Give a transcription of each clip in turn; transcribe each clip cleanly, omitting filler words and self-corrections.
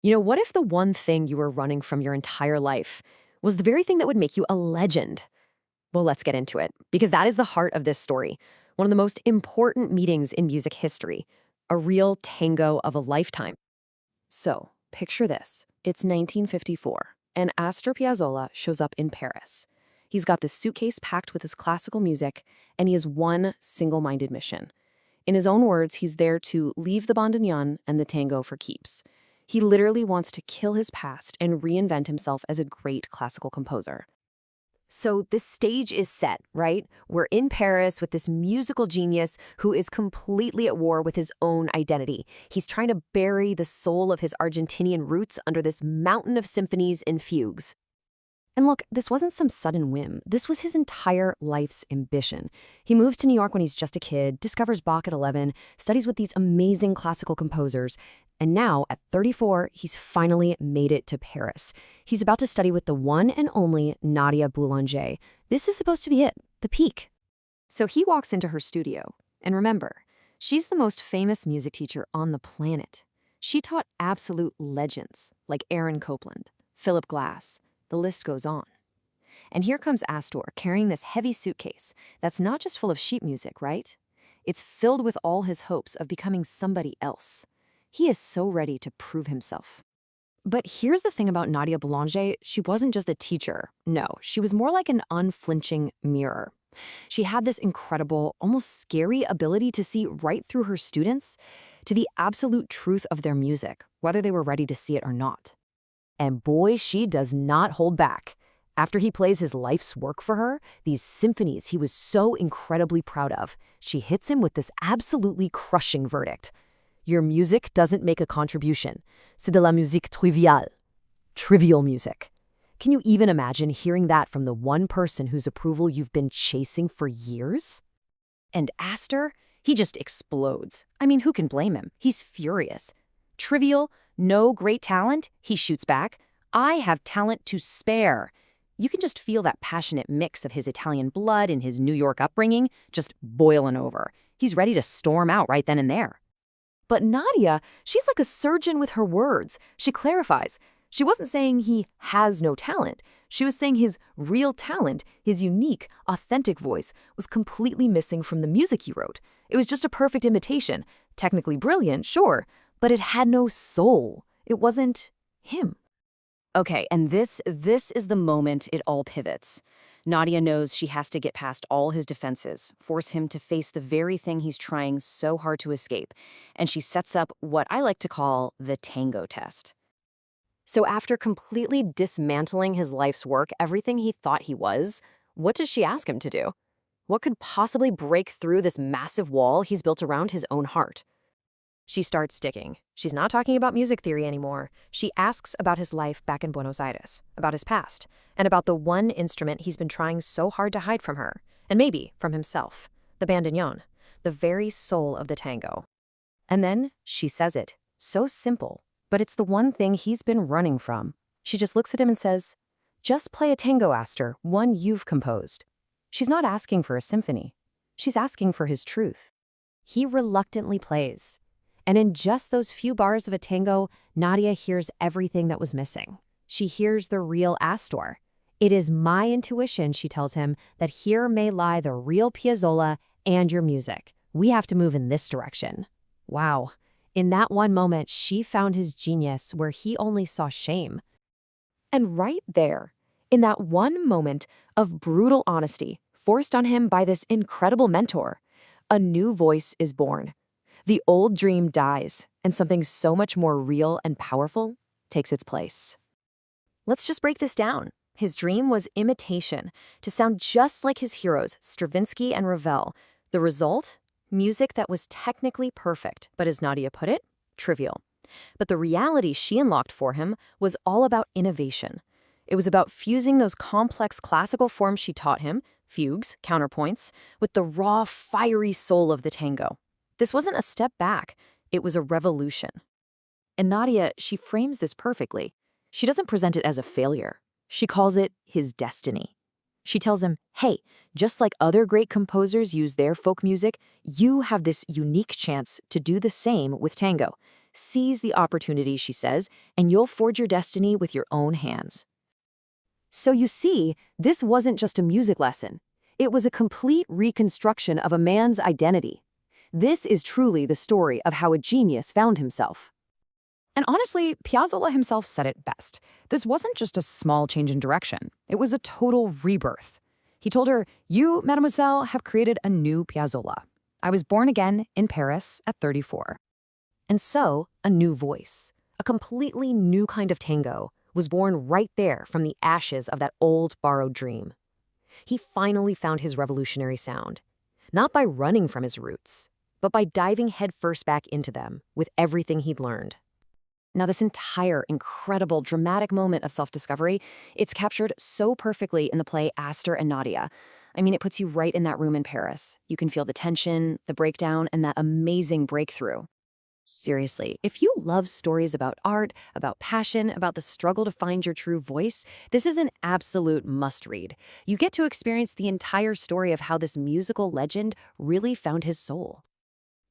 What if the one thing you were running from your entire life was the very thing that would make you a legend? Well, let's get into it, because that is the heart of this story. One of the most important meetings in music history, a real tango of a lifetime. So, picture this. It's 1954, and Astor Piazzolla shows up in Paris. He's got this suitcase packed with his classical music, and he has one single-minded mission. In his own words, he's there to leave the bandoneon and the tango for keeps. He literally wants to kill his past and reinvent himself as a great classical composer. So this stage is set, right? We're in Paris with this musical genius who is completely at war with his own identity. He's trying to bury the soul of his Argentinian roots under this mountain of symphonies and fugues. And look, this wasn't some sudden whim. This was his entire life's ambition. He moves to New York when he's just a kid, discovers Bach at 11, studies with these amazing classical composers, and now, at 34, he's finally made it to Paris. He's about to study with the one and only Nadia Boulanger. This is supposed to be it, the peak. So he walks into her studio. And remember, she's the most famous music teacher on the planet. She taught absolute legends like Aaron Copland, Philip Glass. The list goes on. And here comes Astor carrying this heavy suitcase that's not just full of sheet music, right? It's filled with all his hopes of becoming somebody else. He is so ready to prove himself. But here's the thing about Nadia Boulanger. She wasn't just a teacher. No, she was more like an unflinching mirror. She had this incredible, almost scary ability to see right through her students to the absolute truth of their music, whether they were ready to see it or not. And boy, she does not hold back. After he plays his life's work for her, these symphonies he was so incredibly proud of, she hits him with this absolutely crushing verdict. Your music doesn't make a contribution. C'est de la musique triviale. Trivial music. Can you even imagine hearing that from the one person whose approval you've been chasing for years? And Astor, he just explodes. I mean, who can blame him? He's furious. Trivial, no great talent, he shoots back. I have talent to spare. You can just feel that passionate mix of his Italian blood and his New York upbringing just boiling over. He's ready to storm out right then and there. But Nadia, she's like a surgeon with her words. She clarifies. She wasn't saying he has no talent. She was saying his real talent, his unique, authentic voice, was completely missing from the music he wrote. It was just a perfect imitation. Technically brilliant, sure, but it had no soul. It wasn't him. Okay, and this is the moment it all pivots. Nadia knows she has to get past all his defenses, force him to face the very thing he's trying so hard to escape, and she sets up what I like to call the tango test. So after completely dismantling his life's work, everything he thought he was, what does she ask him to do? What could possibly break through this massive wall he's built around his own heart? She starts sticking. She's not talking about music theory anymore. She asks about his life back in Buenos Aires, about his past, and about the one instrument he's been trying so hard to hide from her, and maybe from himself, the bandoneon, the very soul of the tango. And then she says it, so simple, but it's the one thing he's been running from. She just looks at him and says, "Just play a tango, Astor, one you've composed." She's not asking for a symphony. She's asking for his truth. He reluctantly plays. And in just those few bars of a tango, Nadia hears everything that was missing. She hears the real Astor. "It is my intuition," she tells him, "that here may lie the real Piazzolla and your music. We have to move in this direction." Wow. In that one moment, she found his genius where he only saw shame. And right there, in that one moment of brutal honesty, forced on him by this incredible mentor, a new voice is born. The old dream dies, and something so much more real and powerful takes its place. Let's just break this down. His dream was imitation, to sound just like his heroes, Stravinsky and Ravel. The result? Music that was technically perfect, but as Nadia put it, trivial. But the reality she unlocked for him was all about innovation. It was about fusing those complex classical forms she taught him, fugues, counterpoints, with the raw, fiery soul of the tango. This wasn't a step back, it was a revolution. And Nadia, she frames this perfectly. She doesn't present it as a failure. She calls it his destiny. She tells him, hey, just like other great composers use their folk music, you have this unique chance to do the same with tango. Seize the opportunity, she says, and you'll forge your destiny with your own hands. So you see, this wasn't just a music lesson. It was a complete reconstruction of a man's identity. This is truly the story of how a genius found himself. And honestly, Piazzolla himself said it best. This wasn't just a small change in direction. It was a total rebirth. He told her, "You, mademoiselle, have created a new Piazzolla. I was born again in Paris at 34. And so, a new voice, a completely new kind of tango, was born right there from the ashes of that old borrowed dream. He finally found his revolutionary sound, not by running from his roots, but by diving headfirst back into them with everything he'd learned. Now, this entire incredible, dramatic moment of self-discovery, it's captured so perfectly in the play ASTOR and Nadia. I mean, it puts you right in that room in Paris. You can feel the tension, the breakdown, and that amazing breakthrough. Seriously, if you love stories about art, about passion, about the struggle to find your true voice, this is an absolute must-read. You get to experience the entire story of how this musical legend really found his soul.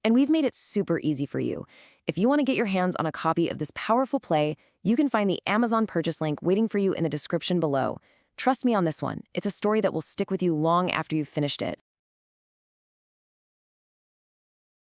And we've made it super easy for you. If you want to get your hands on a copy of this powerful play, you can find the Amazon purchase link waiting for you in the description below. Trust me on this one, it's a story that will stick with you long after you've finished it.